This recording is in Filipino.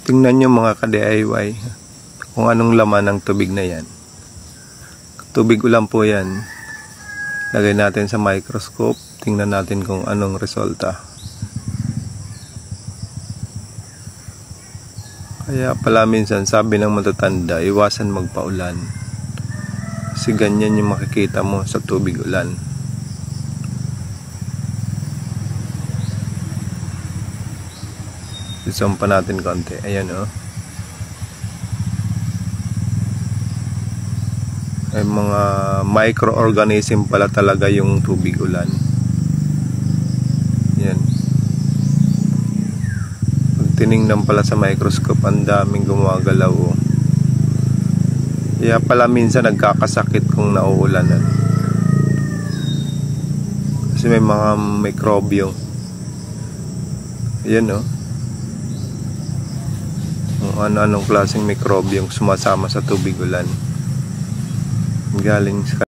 Tingnan nyo mga ka-DIY kung anong laman ng tubig na yan. Tubig ulan po yan. Lagay natin sa microscope. Tingnan natin kung anong resulta. Kaya pala minsan sabi ng matatanda, iwasan magpaulan. Kasi ganyan yung makikita mo sa tubig ulan. Zoom pa natin konti. Ayan o. Ay mga microorganism pala talaga yung tubig ulan. Yan. Pag tinignan pala sa microscope, ang daming gumagalaw o. Kaya pala minsan nagkakasakit kung nauulanan. Kasi may mga mikrobyo. Ayan o. Kung ano-anong klaseng mikrobyo yung sumasama sa tubig ulan. Galing sa